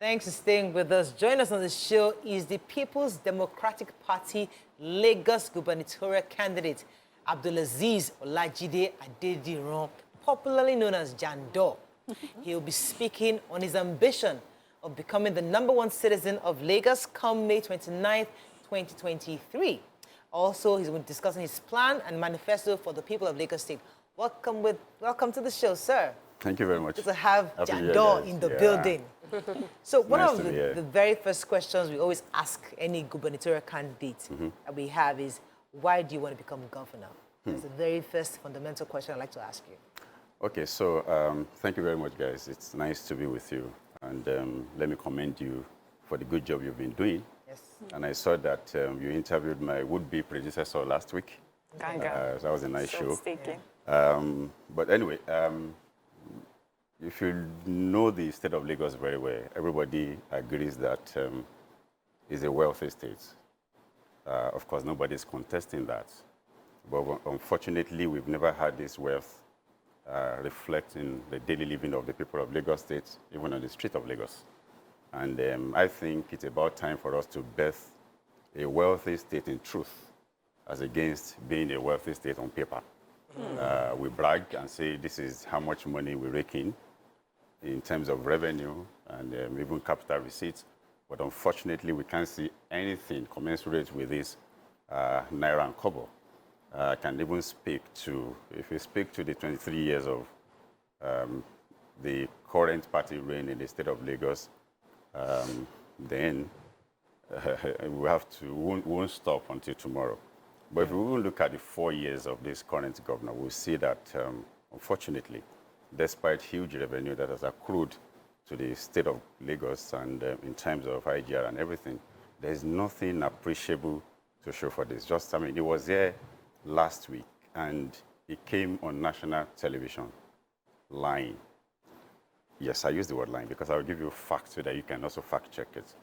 Thanks for staying with us. Join us on the show is the People's Democratic Party Lagos Gubernatorial Candidate, Abdul-Azeez Olajide Adediran, popularly known as Jandor. He will be speaking on his ambition of becoming the #1 citizen of Lagos come May 29th, 2023. Also, he's going to be discussing his plan and manifesto for the people of Lagos State. Welcome to the show, sir. Thank you very much. Good to have Jandor in the building. So one of the very first questions we always ask any gubernatorial candidate that we have is, why do you want to become governor? That's the very first fundamental question I'd like to ask you. Okay, so thank you very much, guys. It's nice to be with you. And let me commend you for the good job you've been doing. Yes. And I saw that you interviewed my would-be predecessor last week. So that was a nice show. But anyway, if you know the state of Lagos very well, everybody agrees that it's a wealthy state. Of course, nobody's contesting that. But unfortunately, we've never had this wealth reflect in the daily living of the people of Lagos State, even on the street of Lagos. And I think it's about time for us to birth a wealthy state in truth, as against being a wealthy state on paper. We brag and say this is how much money we rake in terms of revenue and even capital receipts. But unfortunately, we can't see anything commensurate with this naira and kobo. I can even speak to, if you speak to the 23 years of the current party reign in the state of Lagos, then we won't stop until tomorrow. But if we will look at the 4 years of this current governor, we'll see that, unfortunately, despite huge revenue that has accrued to the state of Lagos and in terms of IGR and everything, there's nothing appreciable to show for this. Just, I mean, it was there last week, and it came on national television, lying. Yes, I use the word lying because I'll give you facts so that you can also fact check it.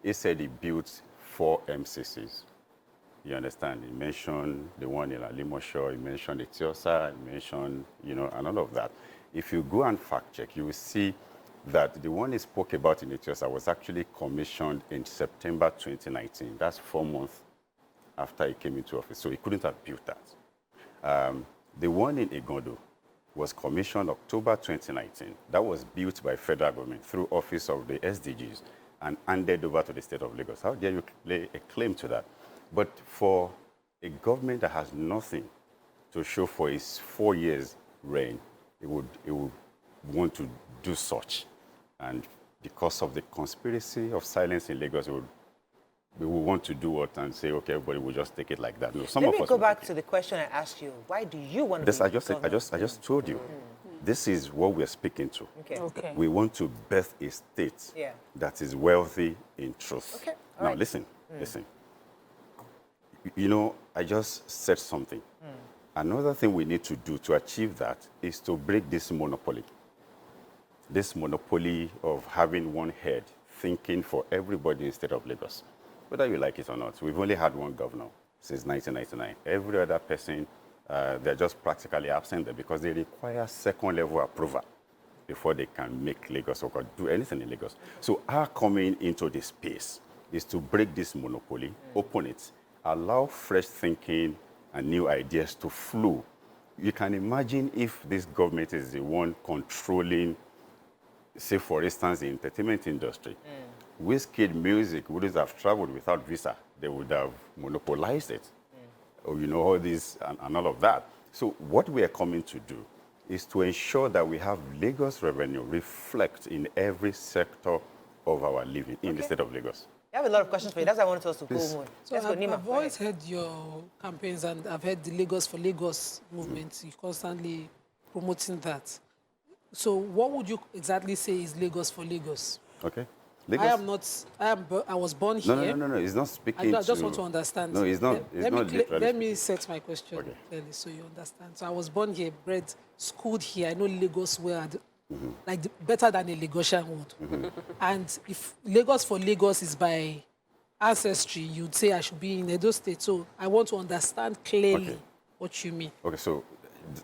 He said he built 4 MCCs. You understand? He mentioned the one in Alimosho, he mentioned the Tiosa, he mentioned, and all of that. If you go and fact check, you will see that the one he spoke about in Etiosa was actually commissioned in September 2019. That's 4 months after he came into office, so he couldn't have built that. The one in Igondo was commissioned October 2019. That was built by federal government through Office of the SDGs and handed over to the state of Lagos. How dare you lay a claim to that? But for a government that has nothing to show for its 4 years reign, it would want to do such. And because of the conspiracy of silence in Lagos, we would want to do what and say, okay, everybody will just take it like that. No, Let me go back to the question I asked you. Why do you want to be governor? I just told you. This is what we're speaking to. Okay. We want to birth a state that is wealthy in truth. Okay. Now, listen. I just said something. Another thing we need to do to achieve that is to break this monopoly. This monopoly of having one head thinking for everybody in the state of Lagos. Whether you like it or not, we've only had one governor since 1999. Every other person, they're just practically absent there because they require second-level approval before they can make Lagos or do anything in Lagos. So our coming into this space is to break this monopoly, open it, allow fresh thinking and new ideas to flow. You can imagine if this government is the one controlling, say, for instance, the entertainment industry. Whiskey music wouldn't have traveled without visa. They would have monopolized it. Or, all this and all of that. So what we are coming to do is to ensure that we have Lagos revenue reflect in every sector of our living in the state of Lagos. I have a lot of questions for you. That's why I wanted us to go more. So I've always heard your campaigns, and I've heard the Lagos for Lagos movement. You're constantly promoting that. So what would you exactly say is Lagos for Lagos? Okay. Lagos? I was born here. No. It's not speaking I just want to understand. No, it's not. Let me set my question clearly so you understand. So I was born here, bred, schooled here. I know Lagos well, better than a Lagosian would. And if Lagos for Lagos is by ancestry, you'd say I should be in Edo State. So I want to understand clearly what you mean. Okay, so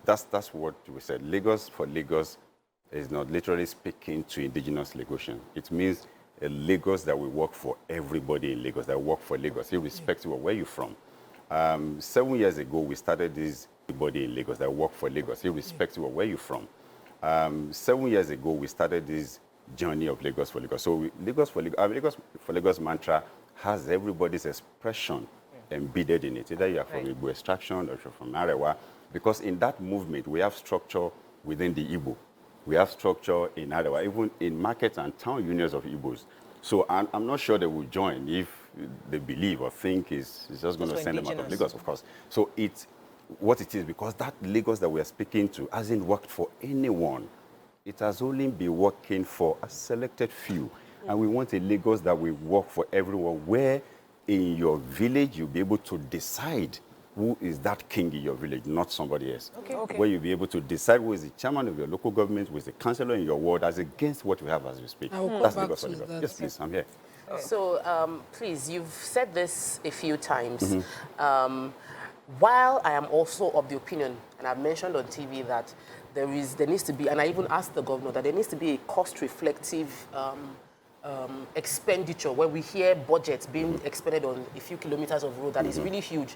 that's what we said. Lagos for Lagos is not literally speaking to indigenous Lagosians. It means a Lagos that will work for everybody in Lagos, that will work for Lagos, irrespective of where you're from. 7 years ago, we started this everybody in Lagos that will work for Lagos, irrespective of where you're from. 7 years ago, we started this journey of Lagos for Lagos. So Lagos for Lagos mantra has everybody's expression embedded in it. Either you are from Igbo extraction or you're from Arewa, because in that movement, we have structure within the Igbo. We have structure in Arewa, even in markets and town unions of Igbos. So I'm not sure they will join if they believe or think it's just going to send them out of Lagos, of course. So it's what it is, because that Lagos that we are speaking to hasn't worked for anyone. It has only been working for a selected few. And we want a Lagos that will work for everyone, where in your village you'll be able to decide who is that king in your village, not somebody else. Okay. Where you'll be able to decide who is the chairman of your local government, who is the councillor in your ward, as against what we have as we speak. That's Lagos for Lagos. Yes, please, I'm here. So, please, you've said this a few times. While I am also of the opinion, and I've mentioned on TV that there needs to be, and I even asked the governor that there needs to be a cost-reflective expenditure where we hear budgets being expended on a few kilometers of road that is really huge.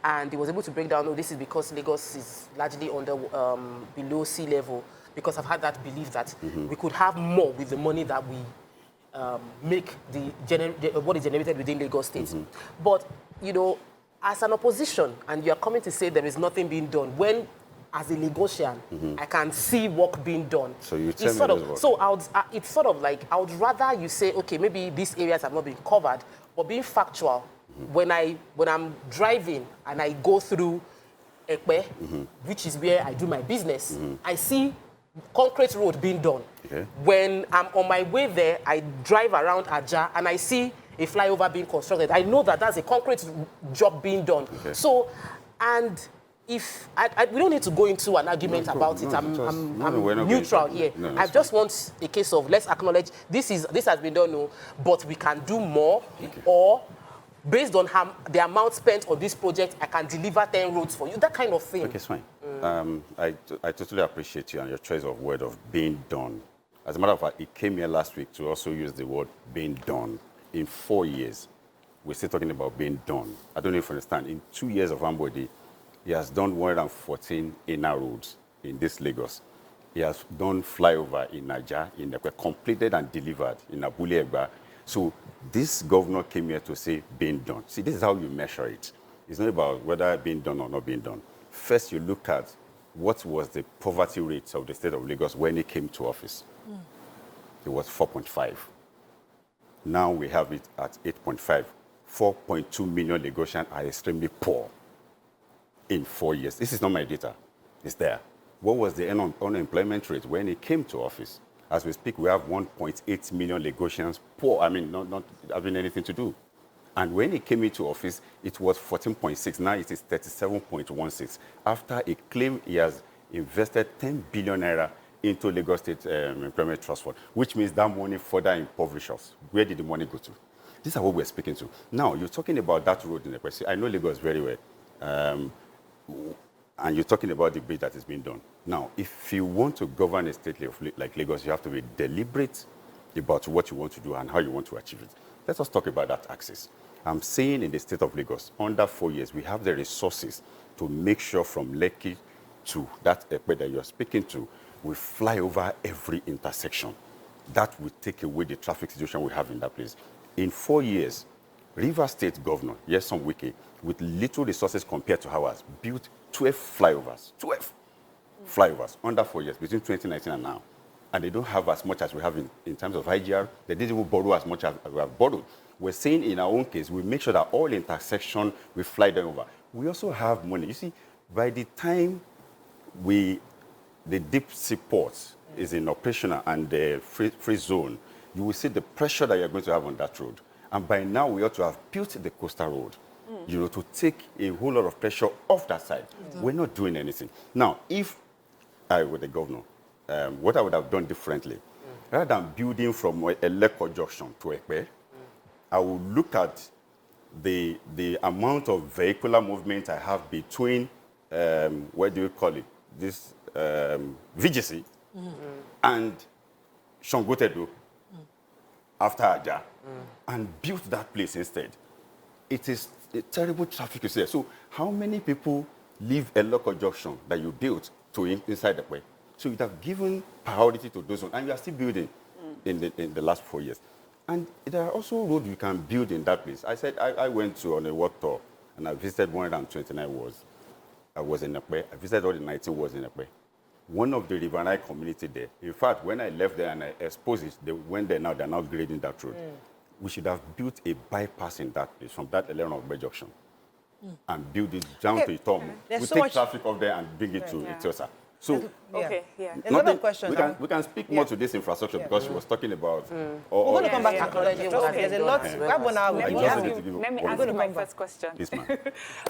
And he was able to break down, this is because Lagos is largely below sea level, because I've had that belief that we could have more with the money that we make what is generated within Lagos State. But, as an opposition, and you're coming to say there is nothing being done, when as a Lagosian, I can see work being done. So you tell me it's sort of like, I would rather you say, okay, maybe these areas have not been covered, but being factual, when I'm driving and I go through Ekpe, which is where I do my business, I see concrete road being done. Okay. When I'm on my way there, I drive around Aja and I see a flyover being constructed. I know that that's a concrete job being done. Okay. So, and if we don't need to go into an argument about it. I'm neutral here. I just want a case of, let's acknowledge this has been done, but we can do more, or based on the amount spent on this project, I can deliver 10 roads for you. That kind of thing. Okay, it's fine. I totally appreciate you and your choice of word of being done. As a matter of fact, he came here last week to also use the word being done. In 4 years, we're still talking about being done. I don't know if you understand. In 2 years of Ambodi, he has done 114 inner roads in this Lagos. He has done flyover in Naija, completed and delivered in Abule Egba. So this governor came here to say being done. See, this is how you measure it. It's not about whether being done or not being done. First, you look at what was the poverty rate of the state of Lagos when he came to office. It was 4.5. Now we have it at 8.5. 4.2 million Lagosians are extremely poor in 4 years. This is not my data. It's there. What was the unemployment rate when he came to office? As we speak, we have 1.8 million Lagosians poor. I mean, not having anything to do. And when he came into office, it was 14.6. Now it is 37.16. After he claimed he has invested 10 billion naira into Lagos State Employment Trust Fund, which means that money further impoverishes us. Where did the money go to? These are what we're speaking to. Now, you're talking about that road in the question. I know Lagos very well. And you're talking about the bridge that is being done. Now, if you want to govern a state like Lagos, you have to be deliberate about what you want to do and how you want to achieve it. Let us talk about that axis. I'm saying in the state of Lagos, under 4 years, we have the resources to make sure from Lekki to that Ekpe that you're speaking to, we fly over every intersection. That will take away the traffic situation we have in that place. In 4 years, Rivers State Governor, Nyesom Wike, with little resources compared to ours, built 12 flyovers. 12 flyovers under 4 years, between 2019 and now. And they don't have as much as we have in terms of IGR. They didn't even borrow as much as we have borrowed. We're saying in our own case, we make sure that all intersections, we fly them over. We also have money. You see, by the time the deep sea port is in operational and the free zone, you will see the pressure that you're going to have on that road. And by now, we ought to have built the coastal road, to take a whole lot of pressure off that side. We're not doing anything. Now, if I were the governor, what I would have done differently, rather than building from Eleko Junction to Ekpe, I would look at the amount of vehicular movement I have between, what do you call it, this VGC and Shangotedo. after Aja and built that place instead. It is a terrible traffic is there. So how many people leave a local junction that you built to inside the way? So you have given priority to those ones, and you are still building in the last 4 years. And there are also roads you can build in that place. I said I went to on a work tour, and I visited 129 wards. I was in Ekpe. I visited all the 19 wards in Ekpe. One of the riverine community there. In fact, when I left there and I exposed it, they went there now. They're now grading that road. We should have built a bypass in that place from that 11 of Bay Junction and build it down to Itomo. We so take much traffic up there and bring it to Etiosa. So There's nothing, another question. we can speak more to this infrastructure because she was talking about. We're going to come back to technology. There's a lot. Let me ask you my first question. Yes, ma'am.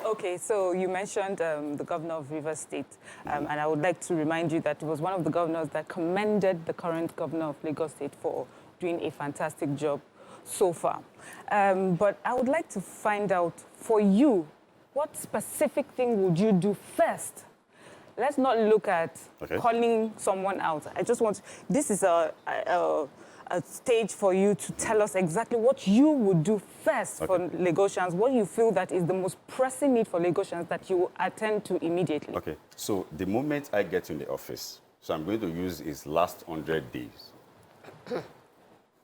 Okay, so you mentioned the governor of Rivers State, and I would like to remind you that it was one of the governors that commended the current governor of Lagos State for doing a fantastic job so far. But I would like to find out, for you, what specific thing would you do first? Let's not look at calling someone out. I just want, this is a stage for you to tell us exactly what you would do first for Lagosians, what you feel that is the most pressing need for Lagosians that you will attend to immediately. Okay, so the moment I get in the office, so I'm going to use his last 100 days,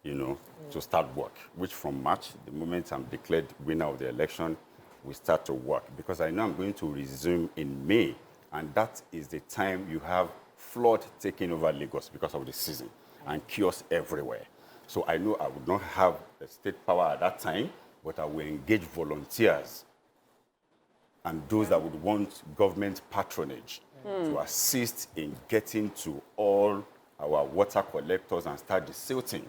to start work, which from March, the moment I'm declared winner of the election, we start to work, because I know I'm going to resume in May. And that is the time you have flood taking over Lagos because of the season and chaos everywhere. So I know I would not have the state power at that time, but I will engage volunteers and those that would want government patronage to assist in getting to all our water collectors and start desilting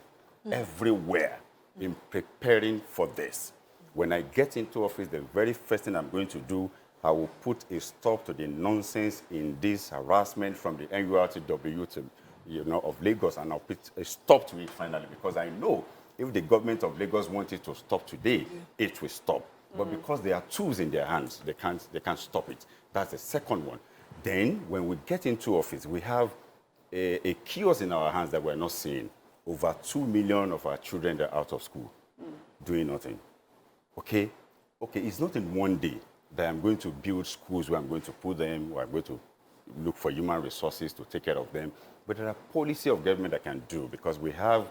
everywhere in preparing for this. When I get into office, the very first thing I'm going to do, I will put a stop to the nonsense in this harassment from the NURTW to, of Lagos, and I'll put a stop to it finally, because I know if the government of Lagos wants it to stop today, it will stop. But because there are tools in their hands, they can't stop it. That's the second one. Then, when we get into office, we have a kiosk in our hands that we're not seeing. Over 2 million of our children are out of school, doing nothing. Okay, it's not in one day that I'm going to build schools where I'm going to put them, where I'm going to look for human resources to take care of them. But there are policy of government that can do, because we have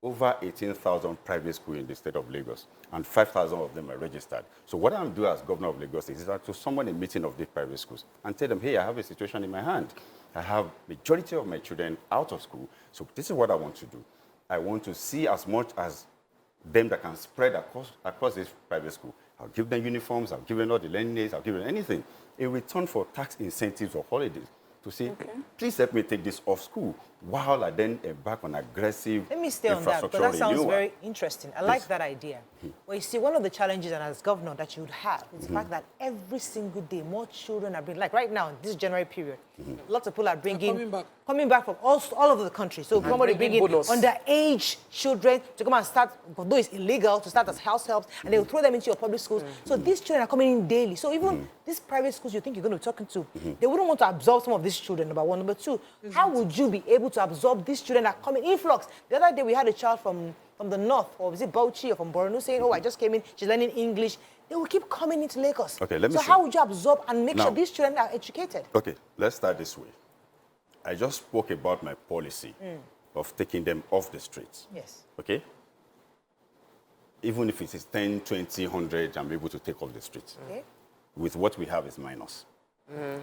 over 18,000 private schools in the state of Lagos, and 5,000 of them are registered. So what I'm doing as governor of Lagos is that to someone a meeting of these private schools and tell them, hey, I have a situation in my hand. I have majority of my children out of school. So this is what I want to do. I want to see as much as them that can spread across this private school. I'll give them uniforms, I'll give them all the learning aids, I'll give them anything in return for tax incentives or holidays to say, please help me take this off school while I then embark on aggressive Let me stay on that, because that sounds very interesting. I like that idea. Well, you see, one of the challenges and as governor that you would have is the fact that every single day more children are being, like right now, this January period, lots of people are coming back from all over the country. So somebody bringing underage children to come and start, although it's illegal, to start as house helps, and they will throw them into your public schools. So these children are coming in daily. So even these private schools you think you're going to be talking to, they wouldn't want to absorb some of these children, number one. Number two, how would you be able to absorb these children that come in influx? The other day we had a child from the north, or was it Bauchi or from Borno, saying, oh, I just came in, she's learning English. They will keep coming into Lagos. Okay, let me so how would you absorb and make sure these children are educated? Okay, let's start this way. I just spoke about my policy of taking them off the streets. Yes. Okay? Even if it is 10, 20, 100, I'm able to take off the streets. Okay. With what we have is minus.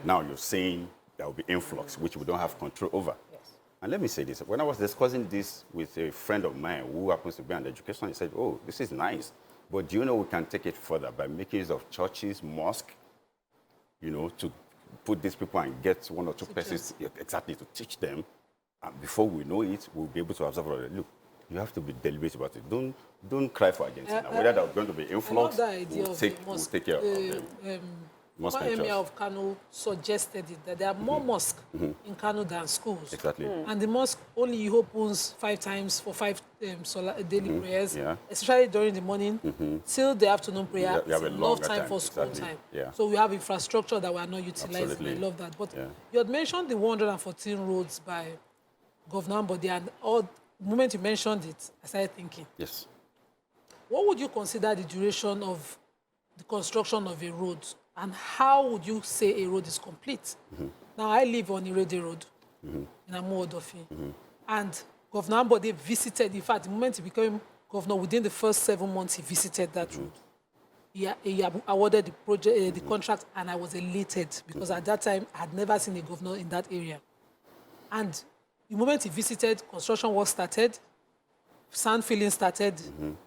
Now you're saying there will be influx, which we don't have control over. Yes. And let me say this. When I was discussing this with a friend of mine who happens to be in education, he said, oh, this is nice. But do you know we can take it further by making use of churches, mosques, to put these people and get one or two persons exactly to teach them. And before we know it, we'll be able to observe, look, you have to be deliberate about it. Don't cry for Argentina. Whether there's going to be influx, we'll take care of them. One emir of Kano suggested it, that there are more mosques in Kano than schools. Exactly. And the mosque only opens 5 times for 5 daily prayers, especially during the morning, till the afternoon prayer. You have a lot of longer time for school time. Yeah. So we have infrastructure that we are not utilizing. Absolutely. I love that. But you had mentioned the 114 roads by Governor Ambode, and all the moment you mentioned it, I started thinking. Yes. What would you consider the duration of the construction of a road, and how would you say a road is complete? Now, I live on Irede Road in Amuodofi, and Governor Ambode visited, in fact, the moment he became governor, within the first 7 months, he visited that road. He awarded the project, the contract, and I was elated because at that time, I had never seen a governor in that area. And the moment he visited, construction work started, sand filling started,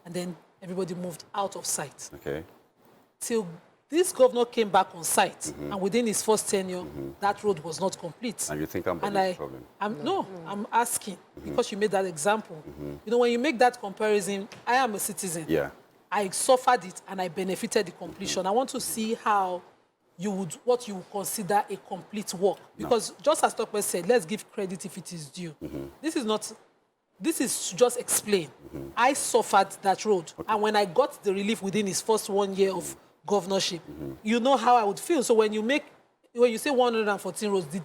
and then everybody moved out of sight. Okay. Till this governor came back on site, and within his first tenure, that road was not complete. And you think I'm the problem? I'm asking, because you made that example. You know, when you make that comparison, I am a citizen. Yeah. I suffered it, and I benefited the completion. I want to see how what you would consider a complete work. Because just as Tokwe said, let's give credit if it is due. This is to just explain. I suffered that road. Okay. And when I got the relief within his first 1 year of governorship, you know how I would feel. So when you say 114 roads, did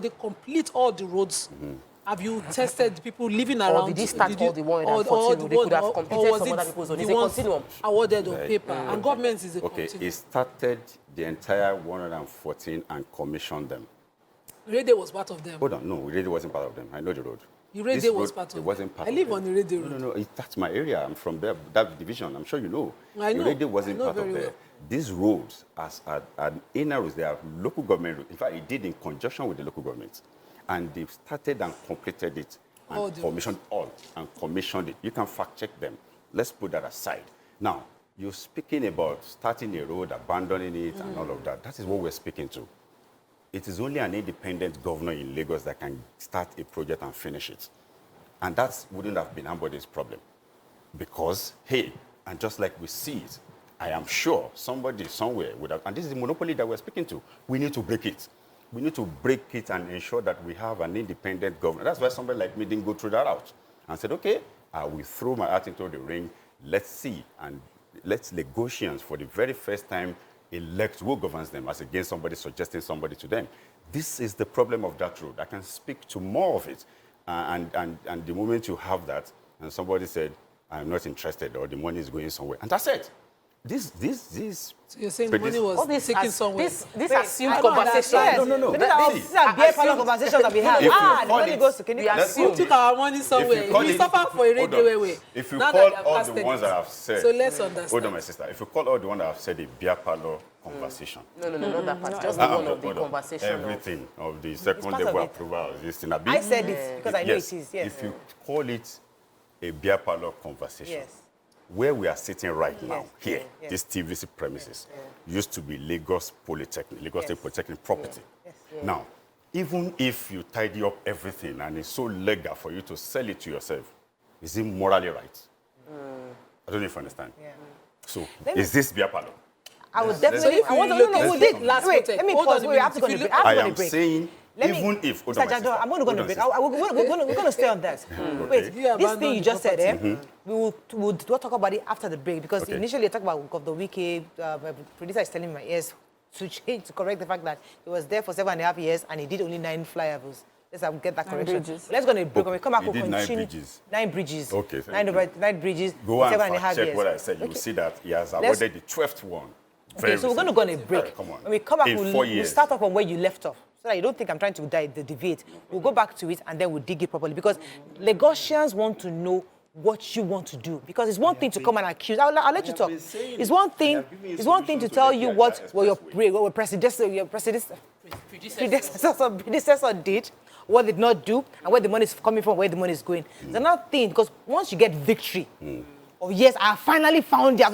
they complete all the roads? Have you tested people living around? Or did he start all the 114? They could have completed some other people's own. It's a continuum. Awarded on paper. And government is a continuum. Okay, he started the entire 114 and commissioned them. Irede was part of them. Hold on, no, Irede wasn't part of them. I know the road. Irede was part of them. It wasn't part I live on Irede Road. No, that's my area. I'm from there, that division. I'm sure you know. I know. Irede wasn't part of there. Well. These roads, as inner roads, they are local government roads. In fact, it did in conjunction with the local government. And they started and completed it and commissioned all and commissioned it. You can fact check them. Let's put that aside. Now, you're speaking about starting a road, abandoning it, and all of that. That is what we're speaking to. It is only an independent governor in Lagos that can start a project and finish it. And that wouldn't have been Ambode's problem. Because, hey, and just like we see it, I am sure somebody somewhere would have, and this is the monopoly that we're speaking to, we need to break it. We need to break it and ensure that we have an independent governor. That's why somebody like me didn't go through that route and said, okay, I will throw my hat into the ring. Let's see. And let's Lagosians, for the very first time, elect who governs them as against somebody suggesting somebody to them. This is the problem of that road. I can speak to more of it. And the moment you have that, and somebody said, I'm not interested, or the money is going somewhere. And that's it. This. So you're saying the money was taken somewhere? This assumed conversation. Yes. No. These are beer parlor conversations that we have. The money goes to We took our money somewhere. We suffer for a radio way. If you call all the ones that I've said. So let's understand. Hold on, my sister. If you call all the ones that I've said a beer parlor conversation. No, not that part. Just the one of the conversation. Everything of the second level approval. I said it because I know it is. Yes. If you call it a beer parlor conversation. Yes. Where we are sitting right now, here, this TVC premises, used to be Lagos Polytechnic, Lagos State Polytechnic property. Now, even if you tidy up everything and it's so legal for you to sell it to yourself, is it morally right? I don't know if you understand. So, is this beer parlor? I would definitely. I want to know who did last week. Let me pause. We have to go to break. I am saying. Even if, Mr. Jandor, I'm going to go to break. We're going to stay on that. Wait, this thing you just said, we'll talk about it after the break, because initially you talked about Governor Wike, producer is telling me my ears to correct the fact that he was there for 7.5 years and he did only 9 flyovers. Let's get that correction. Let's go to a break. When we come back, we'll continue. 9 bridges. 9 bridges. Okay, 9 bridges. Go and 7.5 check years. what I said. You will see that he has awarded the 12th one. Okay, so we're going to go on a break. Come on. When we come back, we'll start off from where you left off, so that you don't think I'm trying to deviate. We'll go back to it and then we'll dig it properly, because Lagosians want to know what you want to do. Because it's one thing to come and accuse. I'll let you talk. It's one thing to tell you what your predecessor did, what they did not do, and where the money is coming from, where the money is going. It's another thing, because once you get victory, oh yes, I finally found it.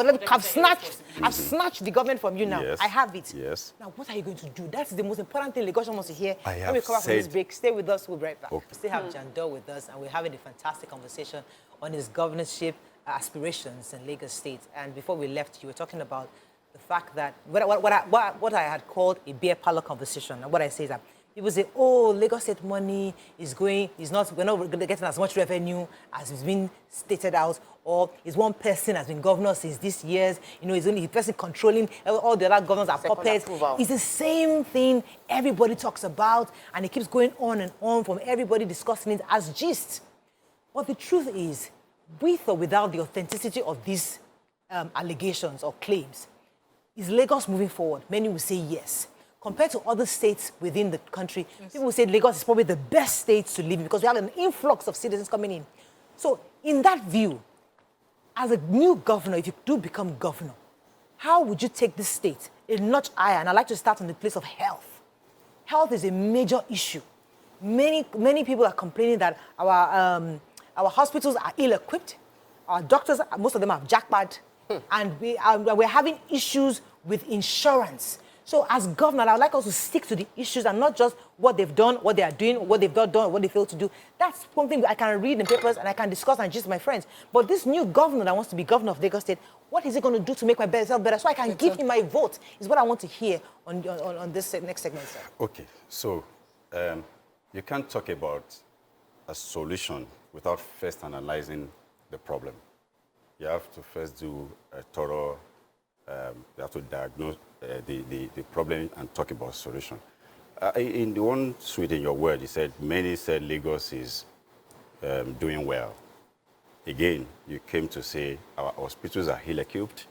I've snatched the government from you now. Yes. I have it. Yes. Now, what are you going to do? That's the most important thing Lagosians wants to hear. When we come back from this break, stay with us. We'll be right back. Okay. We still have Jandor with us, and we're having a fantastic conversation on his governorship aspirations in Lagos State. And before we left, you were talking about the fact that what I had called a beer parlor conversation. And what I say is that people say, oh, Lagos State money we're not getting as much revenue as is being stated out, or is one person has been governor since this year's, he's only the person controlling, all the other governors are puppets. It's the same thing everybody talks about, and it keeps going on and on from everybody discussing it as gist. But the truth is, with or without the authenticity of these allegations or claims, is Lagos moving forward? Many will say yes. Compared to other states within the country, people will say Lagos is probably the best state to live in because we have an influx of citizens coming in. So in that view, as a new governor, if you do become governor, how would you take this state a notch higher? And I'd like to start on the place of health. Health is a major issue. Many people are complaining that our hospitals are ill-equipped. Our doctors, most of them have jackpot. And we're having issues with insurance. So as governor, I would like us to stick to the issues and not just what they've done, what they are doing, what they've not done, what they failed to do. That's something I can read in papers and I can discuss and gist with my friends. But this new governor that wants to be governor of Lagos State, what is he going to do to make myself better so I can give him my vote is what I want to hear on this next segment, sir. Okay, so you can't talk about a solution without first analyzing the problem. You have to first do a thorough, you have to diagnose the problem and talk about solution. In the one suite in your word, you said, many said Lagos is doing well. Again, you came to say our hospitals are ill-equipped,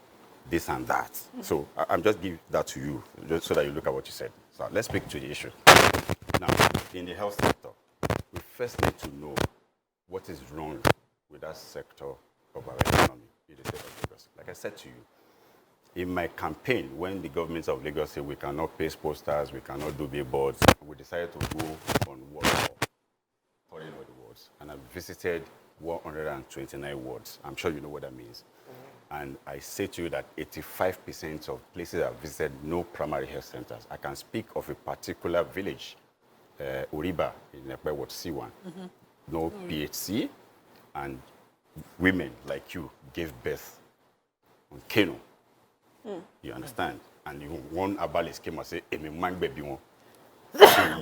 this and that. So I'm just giving that to you, just so that you look at what you said. So let's speak to the issue. Now, in the health sector, we first need to know what is wrong with that sector of our economy in the state of Lagos. Like I said to you, in my campaign, when the government of Lagos said we cannot paste posters, we cannot do billboards, we decided to go on ward tour, touring all the wards, and I visited 129 wards. I'm sure you know what that means. And I say to you that 85% of places I've visited, no primary health centers. I can speak of a particular village, Uriba, in Ekpe Ward C1, no PHC, and women like you gave birth on Kano. You understand? And one Abalis came and said, in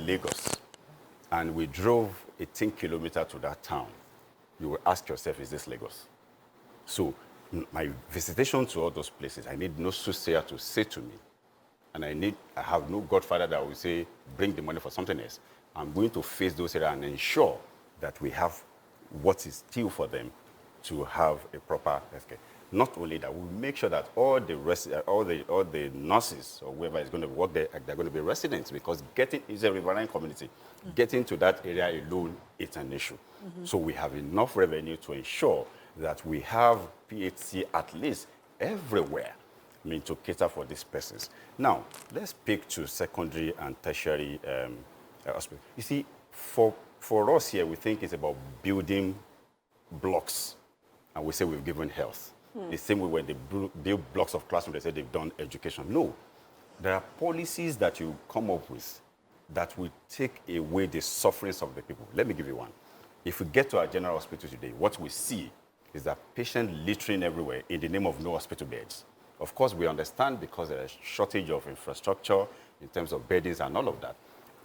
Lagos. And we drove 18 kilometers to that town. You will ask yourself, is this Lagos? So my visitation to all those places, I need no soothsayer to say to me. And I have no godfather that will say, bring the money for something else. I'm going to face those areas and ensure that we have what is still for them to have a proper healthcare. Not only that, we'll make sure that all the nurses or whoever is going to work there, they're going to be residents, because getting is a riverine community. Getting to that area alone, it's an issue. So we have enough revenue to ensure that we have PHC at least everywhere, I mean, to cater for these persons. Now, let's speak to secondary and tertiary hospitals. You see, for us here, we think it's about building blocks, and we say we've given health. The same way when they build blocks of classrooms, they say they've done education. No. There are policies that you come up with that will take away the sufferings of the people. Let me give you one. If we get to our general hospital today, what we see is that patients littering everywhere in the name of no hospital beds. Of course, we understand because there is a shortage of infrastructure in terms of beddings and all of that.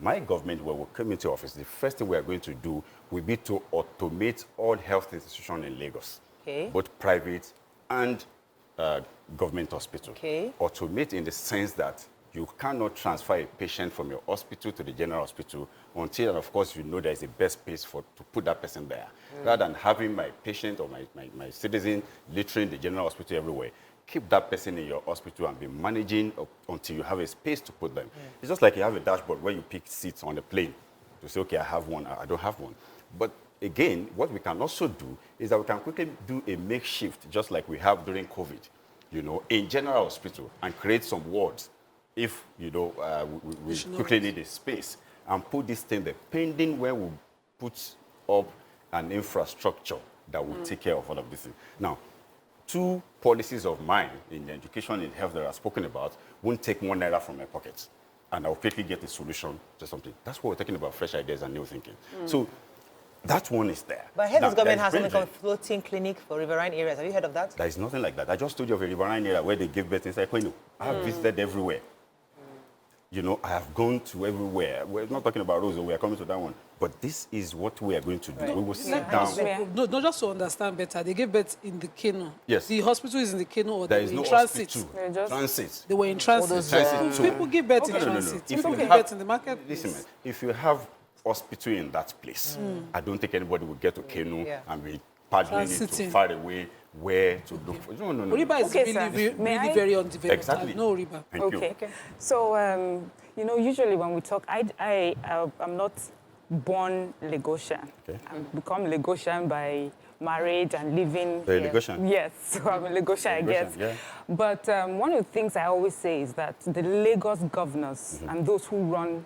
My government, when we come into office, the first thing we are going to do will be to automate all health institutions in Lagos, both private and government hospital. Automate in the sense that you cannot transfer a patient from your hospital to the general hospital until, and of course, you know there is the best place to put that person there. Rather than having my patient or my citizen littering the general hospital everywhere, keep that person in your hospital and be managing until you have a space to put them. It's just like you have a dashboard where you pick seats on the plane to say, okay, I have one, I don't have one. But again, what we can also do is that we can quickly do a makeshift, just like we have during COVID, you know, in general hospital, and create some wards if, you know, we quickly need a space, and put this thing there, pending when we put up an infrastructure that will take care of all of this. Now, two policies of mine in education and health that I've spoken about won't take 1 naira from my pocket, and I'll quickly get a solution to something. That's what we're talking about, fresh ideas and new thinking. So that one is there. But I heard this government has something called floating clinic for riverine areas. Have you heard of that? There is nothing like that. I just told you of a riverine area where they give birth inside Kwenu. I have visited everywhere. You know, I have gone to everywhere. We're not talking about Rosa, we are coming to that one. But this is what we are going to do. We will sit down. No, just to understand better, they gave birth in the Kano. Yes. The hospital is in the Kano, or there they is were no in transit? Transit. They were in transit. Transit. People give birth in transit. People give birth in the market. Listen, man, if you have hospital in that place. I don't think anybody will get to Kenu and be paddling it too Transiting. far away where to look for. No. Oriba is Okay, sir. really May I- very undeveloped. Exactly. No Oriba. Thank you. Okay. So, you know, usually when we talk, I'm not born Lagosian. Okay. I've become Lagosian by marriage and living. You're a here. Lagosian? Yes, so I'm a Lagosian, I guess. Yeah. But one of the things I always say is that the Lagos governors and those who run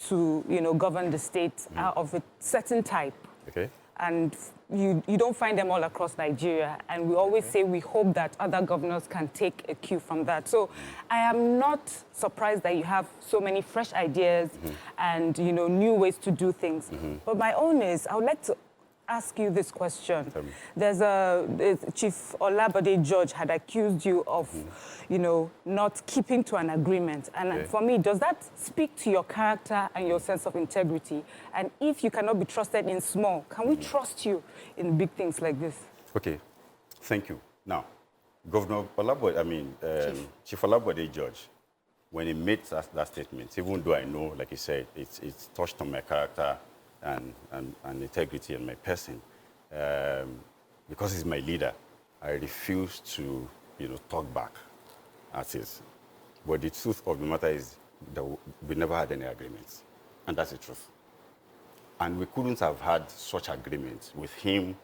to, you know, govern the state are of a certain type. Okay. And you don't find them all across Nigeria. And we always say we hope that other governors can take a cue from that. So I am not surprised that you have so many fresh ideas and, you know, new ways to do things. But my own is, I would like to ask you this question. There's Chief Olabode George had accused you of, you know, not keeping to an agreement. And for me, does that speak to your character and your sense of integrity? And if you cannot be trusted in small, can we trust you in big things like this? Okay, thank you. Now, Governor Olabode, Chief Olabode George, when he made that statement, even though I know, like he said, it's touched on my character and integrity and my person, because he's my leader, I refuse to, you know, talk back at it. But the truth of the matter is that we never had any agreements, and that's the truth. And we couldn't have had such agreements with him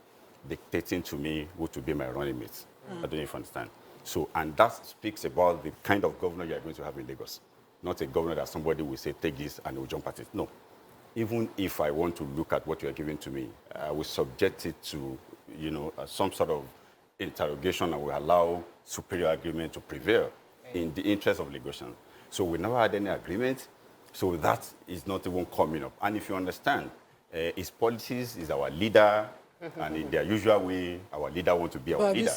dictating to me who to be my running mate. I don't know if you understand. So, and that speaks about the kind of governor you are going to have in Lagos. Not a governor that somebody will say, take this, and he will jump at it. No. Even if I want to look at what you are giving to me, I will subject it to, you know, some sort of interrogation and will allow superior agreement to prevail in the interest of Lagosians. So we never had any agreement, so that is not even coming up. And if you understand, his policies is our leader, and in their usual way, our leader wants to be our leader.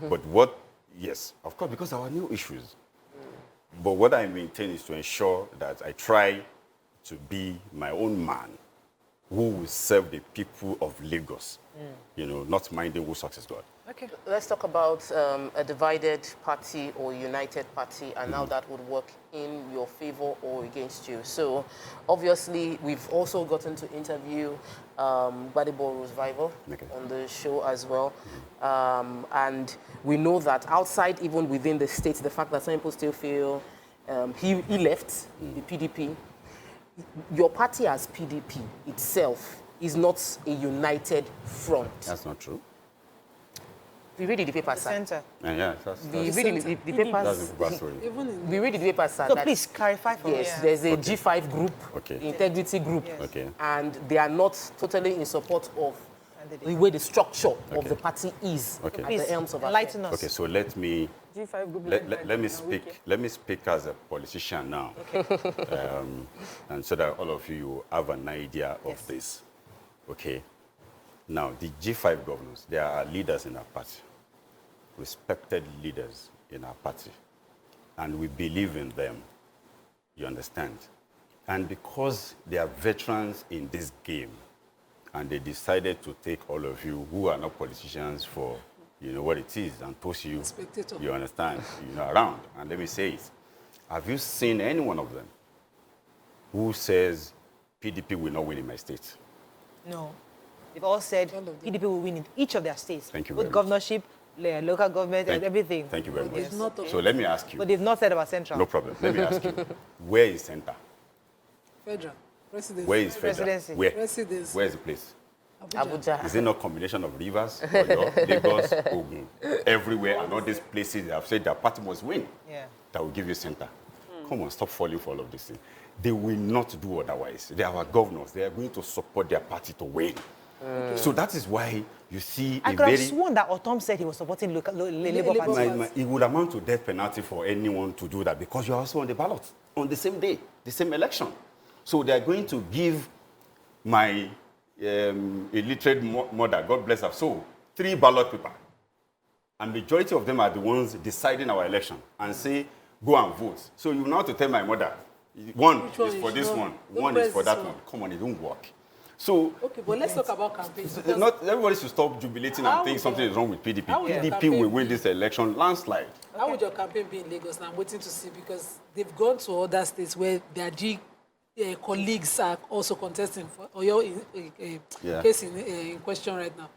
But what, yes, of course, because there are new issues. But what I maintain is to ensure that I try to be my own man who will serve the people of Lagos, you know, not minding who sucks is God. Okay. Let's talk about a divided party or united party and how that would work in your favor or against you. So, obviously, we've also gotten to interview Gbadebo Rival on the show as well. And we know that outside, even within the state, the fact that some people still feel he left the PDP. Your party as PDP itself is not a united front. That's not true. We read the papers, sir. Center. Yeah, that's We read the papers. that's the bad story. We read the papers, sir. So that- please clarify for Yes, us. there's a G5 group, Okay. integrity group, Okay. and they are not totally in support of the way the structure of the party is Okay. at Please the helms of affairs. enlighten us. Okay, so let me G5 group let me speak. Let me speak as a politician now, and so that all of you have an idea of this. Okay. Now, the G5 governors, they are leaders in our party, respected leaders in our party, and we believe in them. You understand? And because they are veterans in this game, and they decided to take all of you who are not politicians for, you know, what it is, and toss you, Spectator. you understand, you know, around. And let me say it. Have you seen any one of them who says PDP will not win in my state? No. They've all said PDP will win in each of their states. Thank you Both very much. governorship, local government, and everything. Thank you very much. It's not So let me ask you. But they've not said about Central. No problem. Let me ask you. Where is center? Federal. Presidency. Where is federal? Presidency. Where? Presidency. Where is the place? Abuja. Is it not a combination of rivers, Oyo, Lagos, Ogun, everywhere, and all these places that have said their party must win? Yeah. That will give you center. Come on, stop falling for all of this thing. They will not do otherwise. They are our governors. They are going to support their party to win. So that is why you see I a could have very... sworn that Otom said he was supporting Labour Labour Party. It would amount to death penalty for anyone to do that because you are also on the ballot on the same day, the same election. So they are going to give my illiterate mother, God bless her soul, 3 ballot papers. And majority of them are the ones deciding our election and say, go and vote. So you now have to tell my mother, one is for this one, one is for that one. Come on, it don't work. So, Okay, but let's talk about campaigns. not everybody should stop jubilating and think something is wrong with PDP. How would your PDP campaign will win be? this election landslide. How would your campaign be in Lagos? Now I'm waiting to see because they've gone to other states where their G colleagues are also contesting for your case in question right now,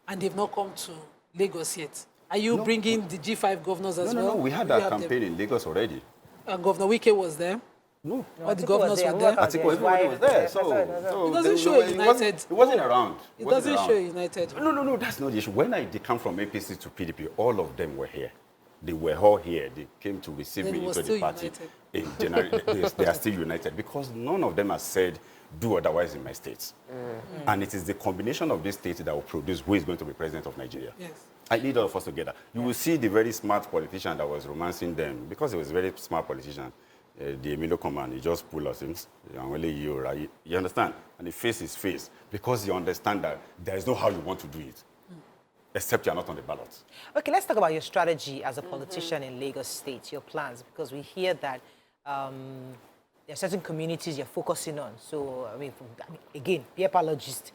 and they've not come to Lagos yet. Are you bringing the G5 governors as well? No, we had that campaign in Lagos already. Governor Wike was there? No. All the governors were there? Everybody was there. So it doesn't show united. It wasn't around. It doesn't show united. No, that's not the issue. When I come from APC to PDP, all of them were here. They were all here. They came to receive me into the party. In January, they are still united because none of them has said, do otherwise in my states. And it is the combination of these states that will produce who is going to be president of Nigeria. Yes. I need all of us together. You will see the very smart politician that was romancing them because he was a very smart politician. The Emilio command, he just pulled us in. Only you, right? You understand? And he faced his face because you understand that there is no how you want to do it, except you are not on the ballot. Okay, let's talk about your strategy as a politician in Lagos State, your plans, because we hear that there are certain communities you're focusing on. So, again, be a apologist.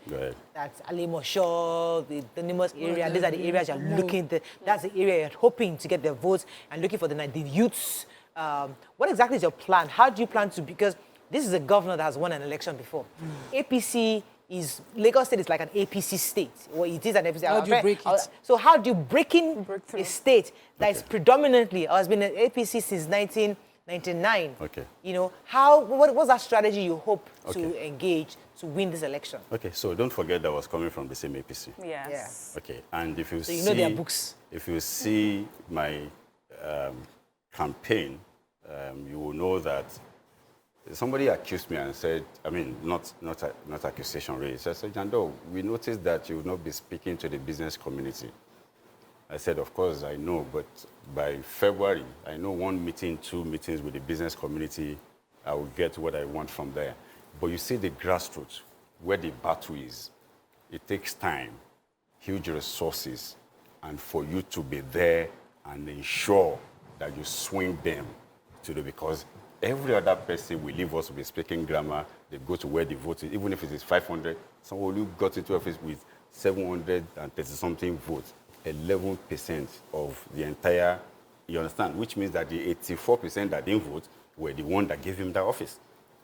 That's Alimosho, the Nimbus area. These are the areas you're looking at. That's the area you're hoping to get the votes and looking for the youths. What exactly is your plan? How do you plan to, because this is a governor that has won an election before. APC is, Lagos State is like an APC state. Well, it is an APC. How do you break it? So how do you break in a state that is predominantly, has been an APC since 1999? Okay. You know, what's that strategy you hope to engage to win this election? Okay, so don't forget that was coming from the same APC. Yes. Okay, and if you so you know their books. If you see my campaign, you will know that somebody accused me and said, not accusation raised. I said, Jandor, we noticed that you will not be speaking to the business community. I said, of course, I know, but by February, I know 1 meeting, 2 meetings with the business community, I will get what I want from there. But you see the grassroots, where the battle is, it takes time, huge resources, and for you to be there and ensure that you swing them to the, because every other person will leave us to be speaking grammar, they go to where the vote is, even if it is 500, someone who got into office with 730-something votes, 11% of the entire, you understand, which means that the 84% that didn't vote were the one that gave him that office.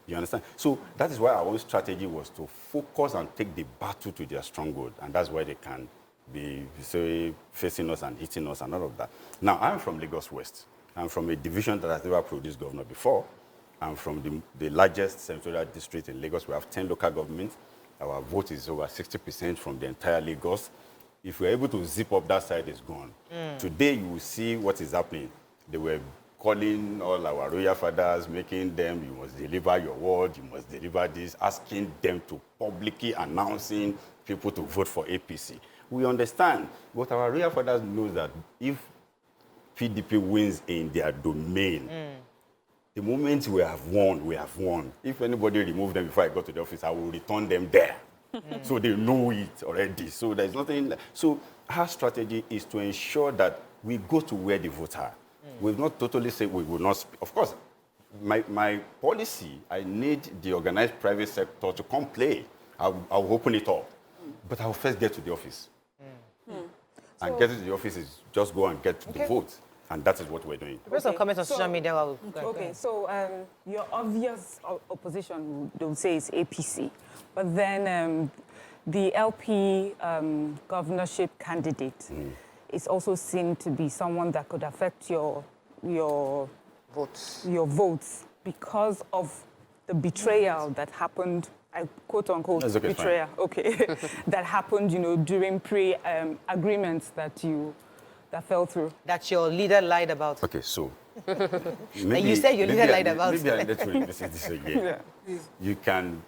You understand? So that is why our own strategy was to focus and take the battle to their stronghold, and that's why they can be facing us and hitting us and all of that. Now, I'm from Lagos West. I'm from a division that has never produced governor before. I'm from the largest senatorial district in Lagos. We have 10 local governments. Our vote is over 60% from the entire Lagos. If we're able to zip up that side, it's gone. Today, you will see what is happening. They were calling all our royal fathers, making them, you must deliver your word, you must deliver this, asking them to publicly announcing people to vote for APC. We understand, but our royal fathers know that if PDP wins in their domain, the moment we have won, we have won. If anybody remove them before I go to the office, I will return them there. So they know it already. So there's nothing. So our strategy is to ensure that we go to where the votes are. We've not totally said we will not. Of course, my policy, I need the organized private sector to come play. I'll open it up. But I'll first get to the office. And getting to the office is just go and get the vote. And that is what we're doing. There's some comments on social media. So your obvious opposition, they would say, is APC. But then the LP governorship candidate is also seen to be someone that could affect your votes because of the betrayal that happened, quote unquote, okay, betrayal, that happened, during agreements that fell through. That your leader lied about. Okay, so maybe, you said your leader lied about. Maybe I need to revisit this again. You can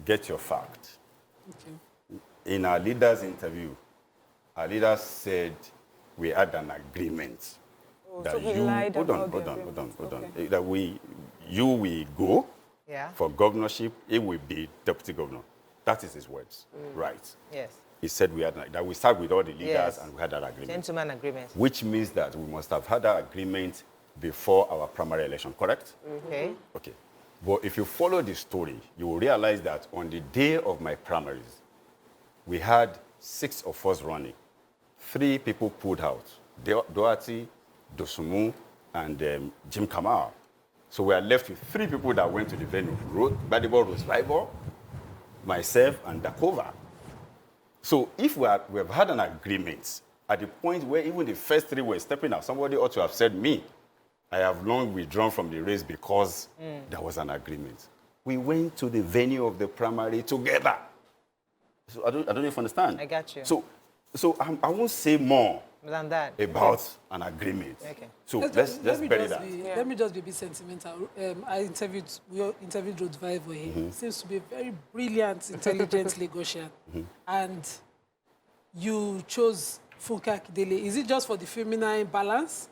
get your fact. In our leader's interview, our leader said we had an agreement that so he lied hold on. That you will go for governorship, it will be deputy governor. That is his words, right? Yes. He said that we sat with all the leaders and we had that agreement. Gentleman agreement. Which means that we must have had that agreement before our primary election, correct? Okay. Okay. But if you follow the story, you will realize that on the day of my primaries, we had 6 of us running. 3 people pulled out. Doherty, Dosumu, and Jim Kamau. So we are left with 3 people that went to the venue. Badibor, Rosvival, myself, and Dakova. So if we have had an agreement at the point where even the first 3 were stepping out, somebody ought to have said, me, I have long withdrawn from the race because there was an agreement. We went to the venue of the primary together. So I don't know if you understand. I got you. So I won't say more than that about an agreement. Okay. So let's bury that. Let me just be a bit sentimental. We interviewed Rodvival here. He seems to be a very brilliant, intelligent Lagosian. And you chose Funke Akindele. Is it just for the feminine balance?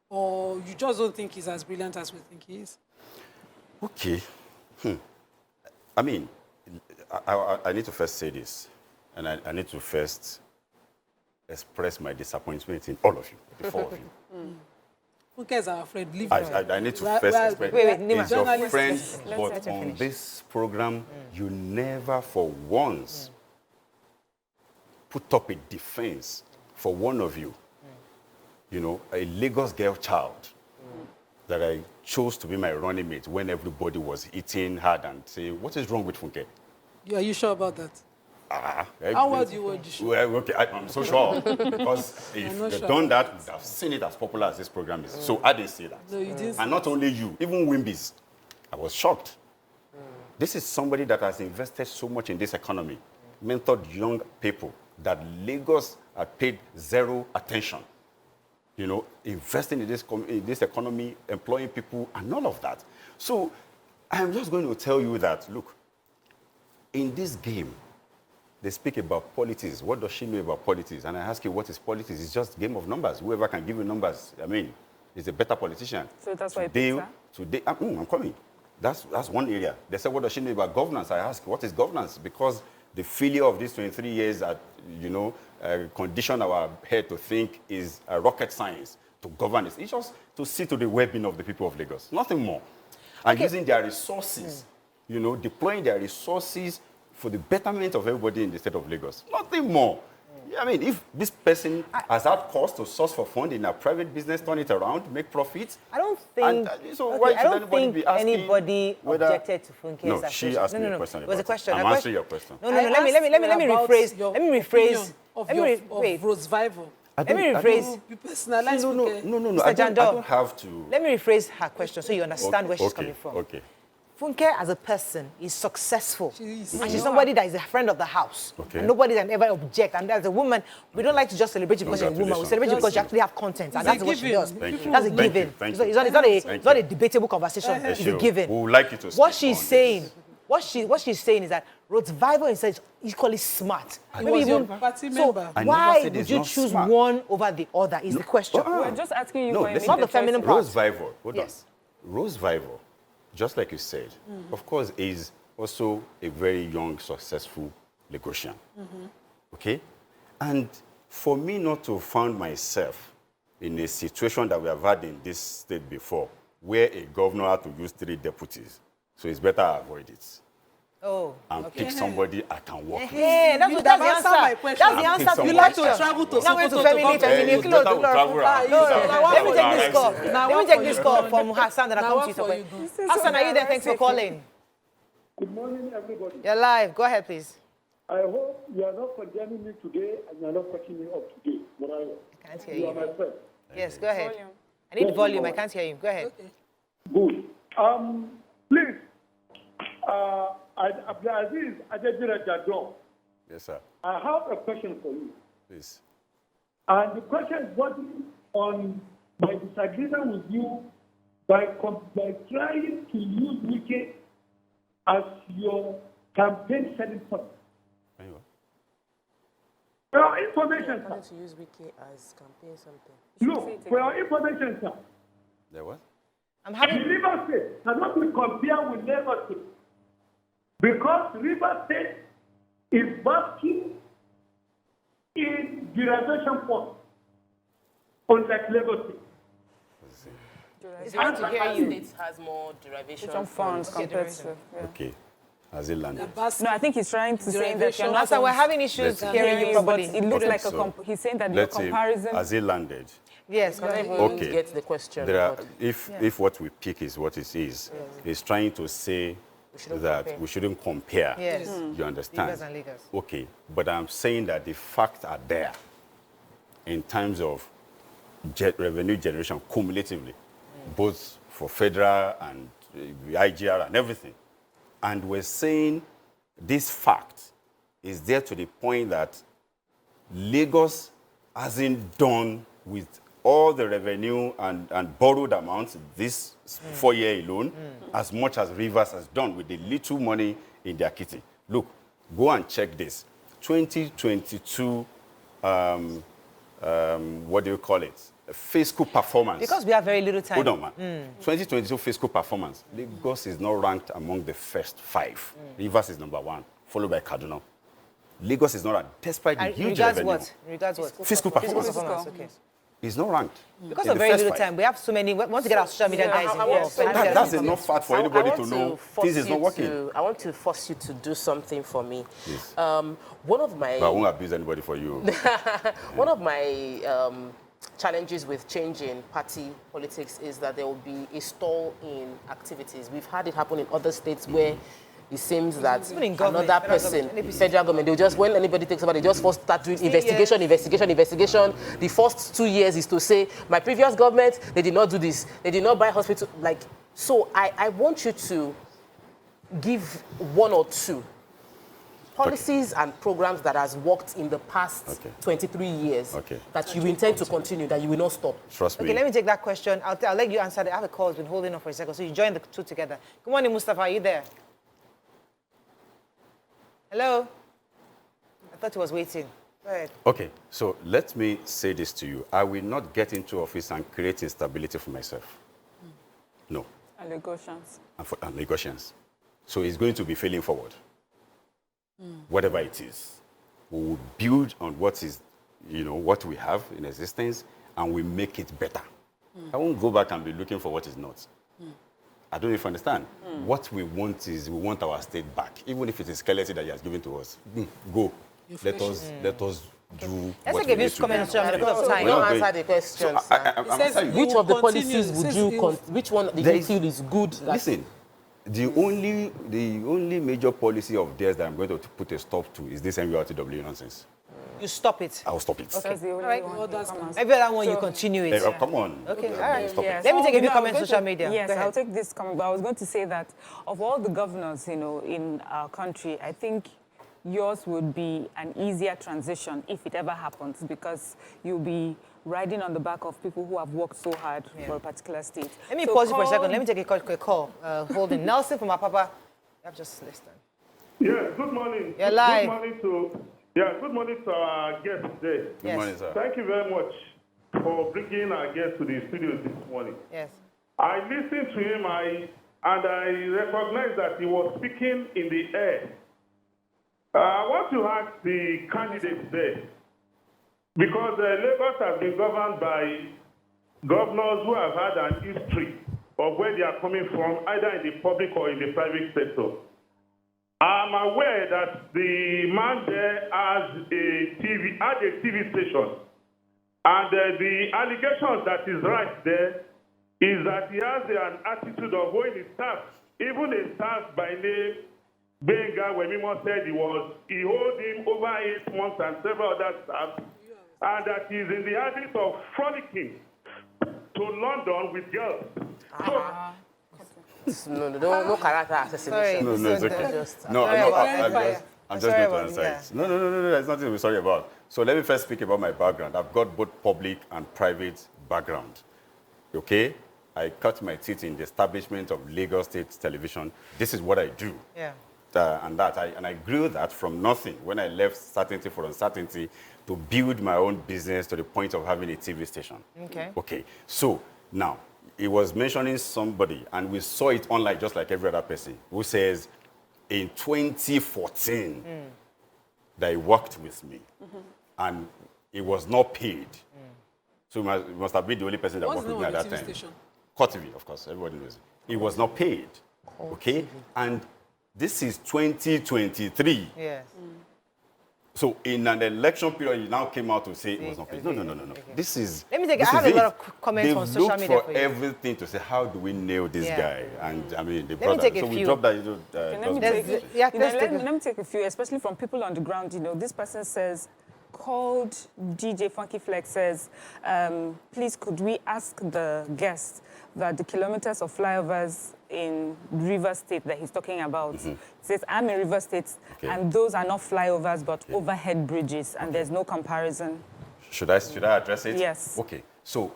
Or you just don't think he's as brilliant as we think he is? Okay. I mean, I need to first say this. And I need to first express my disappointment in all of you, the 4 of you. Funke is our friend. Leave I need to first express. Wait, Nima. He's your friend, Let's but on this program, you never for once put up a defense for one of you. You know, a Lagos girl child that I chose to be my running mate when everybody was eating hard and say, what is wrong with Funke? Are you sure about that? How well do you want to show? Well, okay, I'm so sure. Because if they've done that, we'd have seen it as popular as this program is. So I didn't say that. No, you didn't. And not only you, even Wimbies. I was shocked. This is somebody that has invested so much in this economy, mentored young people that Lagos had paid 0 attention. You know, investing in this economy, employing people, and all of that. So I'm just going to tell you that, look, in this game, they speak about politics. What does she know about politics? And I ask you, what is politics? It's just a game of numbers. Whoever can give you numbers, I mean, is a better politician. So that's why today, I'm coming. That's one area. They said, what does she know about governance? I ask, what is governance? Because the failure of these 23 years that, you know, condition our head to think is rocket science to govern this. It's just to see to the well-being of the people of Lagos. Nothing more. And using their resources, you know, deploying their resources for the betterment of everybody in the state of Lagos. Nothing more. I mean, if this person has had cost to source for fund in a private business, turn it around, make profits. I don't think. I don't think anybody objected to Funke's No, she asked me a question. It was a question. I'm answering your question. No. Let me rephrase. Let me rephrase. Of Rodvival. Let me rephrase. You personalize Funke. No. Mr. I Jandor, don't have to. Let me rephrase her question so you understand where she's coming from. Okay. Funke, as a person, is successful. And she's No. somebody that is a friend of the house. Okay. And nobody can ever object. And as a woman, we don't like to just celebrate you because you're a woman. We celebrate you because you actually have content. And that's what she does. That's a given. It's not a debatable conversation. It's a given. We would like you to What she's saying is that Rodvival is equally smart. He was your party member. I Why never said would he's you not choose smart. one over the other is the question. We're just asking you No, for listen, not the feminine part. Rosvival, hold on. Yes. Rosvival, just like you said, of course, is also a very young, successful Lagosian. Okay? And for me not to find myself in a situation that we have had in this state before, where a governor had to use 3 deputies, so it's better I avoid it. And pick somebody I can work with. Hey, that's the answer. That's the answer to You like to travel to Sokoto. Let me take this call. Let me take this call from Hassan that I come to you. Hassan, are you there? Thanks for calling. Good morning, everybody. You're live. Go ahead, please. I hope you are not condemning me today and you are not cutting me off today. I can't hear You are you. my friend. Yes, go ahead. I need volume. I can't hear you. Go ahead. Good. Please, Abdul-Azeez Adediran Jandor, Yes, sir. I have a question for you. Please. And the question is working on my disagreement with you by trying to use Wike as your campaign selling point. Anyway. For your information, I sir. to use Wiki as campaign something. Look, for your information, sir. There what? I'm The having. River State cannot be compared with Lagos State because River State is basking in derivation funds, unlike Lagos State. It's hard to hear you. States has more derivation Some funds compared to. Yeah. Okay. Has it landed? No, I think he's trying to say that you're not. Hassan, we're having issues hearing you but properly. it looks Okay, like so he's saying that your Let's see. comparison. Has it landed? Yes, Can I even Okay. get the question? There are, but if what we pick is what it is trying to say that we shouldn't compare. Yes. You understand? Rivers and Lagos. Okay, but I'm saying that the facts are there in terms of revenue generation cumulatively, both for federal and IGR and everything. And we're saying this fact is there to the point that Lagos hasn't done with all the revenue and borrowed amounts this 4-year alone as much as Rivers has done with the little money in their kitty. Look, go and check this. 2022, what do you call it? Fiscal performance. Because we have very little time. Hold on, man. 2022 fiscal performance. Lagos is not ranked among the first 5. Rivers is number 1, followed by Kaduna. Lagos is not ranked, despite the huge revenue. What? In regards what? Fiscal performance. Okay. It's not ranked. Because in of the very first little 5. time, we have so many. We want to get our social media guys I want involved. to- That's enough fact for anybody to know things is not working. I want to force you to do something for me. Yes. One of my But I won't abuse anybody for you. One of my challenges with changing party politics is that there will be a stall in activities. We've had it happen in other states where it seems that Even in government, another federal person, government, federal government, they'll just, when anybody takes over, they just first start doing investigation. The first 2 years is to say, my previous government, they did not do this. They did not buy hospital. Like, so I want you to give 1 or 2 policies and programs that has worked in the past 23 years that you intend to continue, that you will not stop. Trust me. Okay, let me take that question. I'll let you answer that. I have a call. It's been holding on for a second. So you join the two together. Good morning, Mustafa. Are you there? Hello? I thought he was waiting. Go ahead. Okay, so let me say this to you. I will not get into office and create instability for myself. No. And Lagosians. And Lagosians. So it's going to be failing forward. Whatever it is. We will build on what is, what we have in existence, and we make it better. I won't go back and be looking for what is not. I don't even understand. What we want is we want our state back, even if it is skeleton that he has given to us. Go. Let us do Let's what take a we few need to do. comments on the So time. don't answer the question, So I'm telling you, which of the policies would you, which one do you feel is good? listen, the only major policy of theirs that I'm going to put a stop to is this MURTW nonsense. You stop it. I will stop it. That's the only All right. one. Every other one, you continue it. Hey, come on. Okay, all right. Stop it. Let me take a few I was comments on going social to- media. Yes, Go ahead. I'll take this comment, but I was going to say that of all the governors, in our country, I think yours would be an easier transition if it ever happens, because you'll be riding on the back of people who have worked so hard for a particular state. Let me pause you for a second. Let me take a quick call. Holding. Nelson from Apapa. You have just listened. Yes, good morning. You're live. Good morning to our guest today. Good morning, sir. Thank you very much for bringing our guest to the studio this morning. Yes. I listened to him and I recognized that he was speaking in the air. I want to ask the candidates there, because Lagos has been governed by governors who have had an history of where they are coming from, either in the public or in the private sector. I'm aware that the man there has a TV station, and the allegations that is right there is that he has an attitude of owing his staff, even a staff by name Benga, when Mimo said he owed him over 8 months and several other staff, and that he's in the habit of frolicking to London with girls. No character assassination. No, it's okay. I'm just going to answer it. No, there's nothing to be sorry about. So let me first speak about my background. I've got both public and private background. Okay? I cut my teeth in the establishment of Lagos State Television. This is what I do. Yeah. And I grew that from nothing when I left certainty for uncertainty to build my own business to the point of having a TV station. Okay. Okay. So now, he was mentioning somebody, and we saw it online just like every other person, who says, in 2014, that he worked with me, and he was not paid. So he must have been the only person that worked with me at that time. GOTV, of course, everybody knows it. He was not paid, okay? And this is 2023. Yes. So in an election period, you now came out to say it was not paid. No. Okay. This is. Let me take. I this have is a lot it. of comments on social media They've looked for for you. everything to say, how do we nail this guy? And I mean, they Let me brought take that. a So we few. dropped that. Let me take a few, especially from people on the ground. This person says, called DJ Funky Flex says, please could we ask the guest that the kilometers of flyovers in River State that he's talking about, says I'm in River State, and those are not flyovers but overhead bridges, and there's no comparison. Should I address it? Yes. Okay. So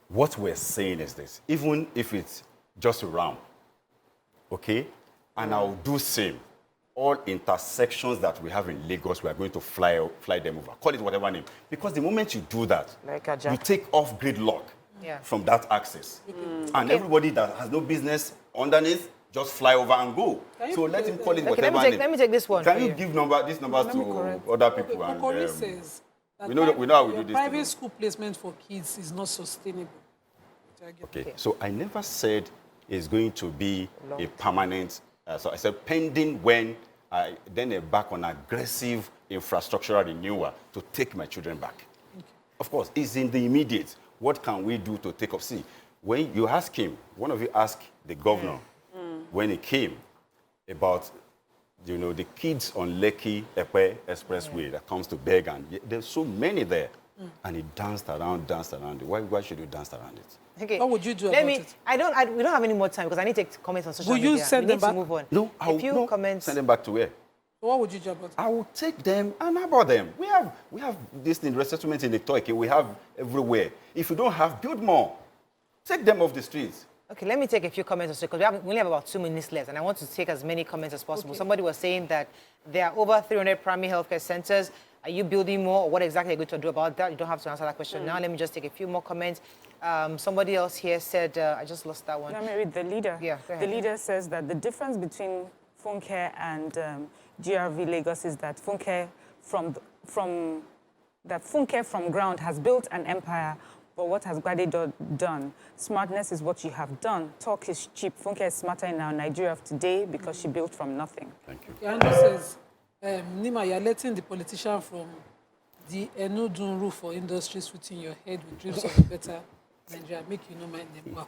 what we're saying is this: even if it's just a round, okay, and I'll do same. All intersections that we have in Lagos, we are going to fly them over. Call it whatever name. Because the moment you do that, you take off gridlock from that access. And everybody that has no business underneath, just fly over and go. So let him call it whatever name. Let me take this one. Can you give these numbers to other people? Kokori says that we know how we do this. Private school placement for kids is not sustainable. Okay, so I never said it's going to be a permanent. So I said pending when I then embark on aggressive infrastructural renewal to take my children back. Of course, it's in the immediate. What can we do to take up? See, when you ask him, one of you asked the governor when he came about, the kids on Lekki Epe Expressway that comes to beg, and there's so many there. And he danced around it. Why should you dance around it? Okay. What would you do about it? We don't have any more time because I need to take comments on social media. Will you send them back? To move on. No, comments. Send them back to where? What would you do about it? I will take them and about them. We have this thing, resettlement in the Toike. We have everywhere. If you don't have, build more. Take them off the streets. Okay, let me take a few comments because we only have about 2 minutes left, and I want to take as many comments as possible. Okay. Somebody was saying that there are over 300 primary healthcare centers. Are you building more, or what exactly are you going to do about that? You don't have to answer that question now. Let me just take a few more comments. Somebody else here said, I just lost that one. Let me read the leader. Yeah, go ahead. The leader says that the difference between Funke and GRV Lagos is that Funke from ground has built an empire, but what has Gbade done? Smartness is what you have done. Talk is cheap. Funke is smarter in our Nigeria of today because she built from nothing. Thank you. Jandor says, Nima, you're letting the politician from the Enudunru for industries within your head with dreams of a better Nigeria. Make you know my name. Wow.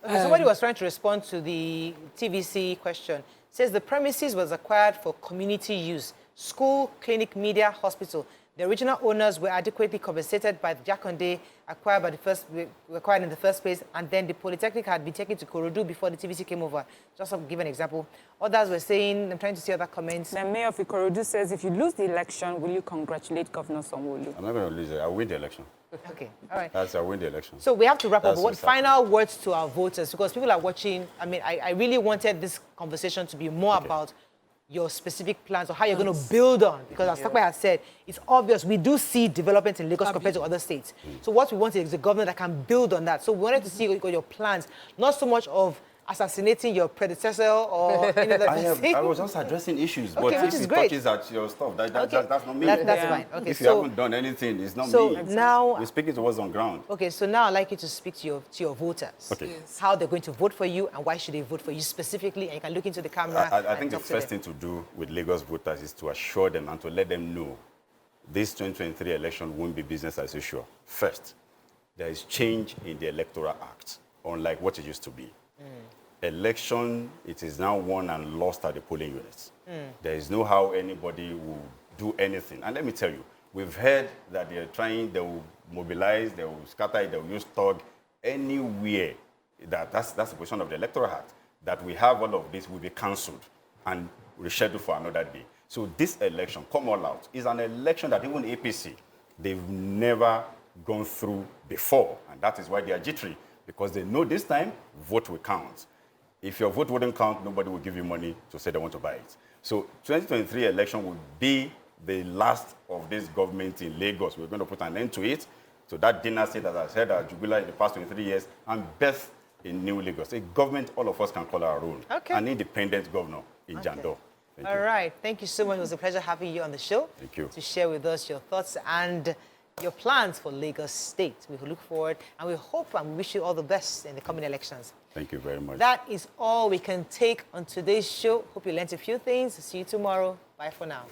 Somebody was trying to respond to the TVC question. Says the premises was acquired for community use. School, clinic, media, hospital. The original owners were adequately compensated by the Jakonde acquired in the first place, and then the Polytechnic had been taken to Korodu before the TVC came over. Just to give an example. Others were saying, I'm trying to see other comments. The mayor of Ikorodu says, if you lose the election, will you congratulate Governor Sanwo-Olu? I'm not going to lose it. I'll win the election. Okay, all right. I'll win the election. So we have to wrap up. What final words to our voters? Because people are watching. I mean, I really wanted this conversation to be more about your specific plans or how you're going to build on. Because as Takwe has said, it's obvious we do see development in Lagos compared to other states. So what we want is a government that can build on that. So we wanted to see your plans, not so much of assassinating your predecessor or any other I was just addressing issues, but if it touches at your stuff, that's not me. That's fine. Okay, if you haven't done anything, it's not me. So now we're speaking to what's on ground. Okay, so now I'd like you to speak to your voters. Okay. Yes. How they're going to vote for you and why should they vote for you specifically, and you can look into the camera. I think the first thing to do with Lagos voters is to assure them and to let them know this 2023 election won't be business as usual. First, there is change in the Electoral Act, unlike what it used to be. Election, it is now won and lost at the polling units. There is no how anybody will do anything. And let me tell you, we've heard that they will mobilize, they will scatter, they will use thug anywhere. That's the position of the Electoral Act, that we have all of this will be cancelled and rescheduled for another day. So this election, come all out, is an election that even APC, they've never gone through before. And that is why they are jittery, because they know this time, vote will count. If your vote wouldn't count, nobody will give you money to say they want to buy it. So 2023 election will be the last of this government in Lagos. We're going to put an end to it. So that dynasty that has had at Jubila in the past 23 years and birth in New Lagos. A government all of us can call our own. Okay. An independent governor in Jandor. All right. Thank you so much. It was a pleasure having you on the show. Thank you. To share with us your thoughts and your plans for Lagos State. We look forward and we hope and we wish you all the best in the coming elections. Thank you very much. That is all we can take on today's show. Hope you learned a few things. See you tomorrow. Bye for now.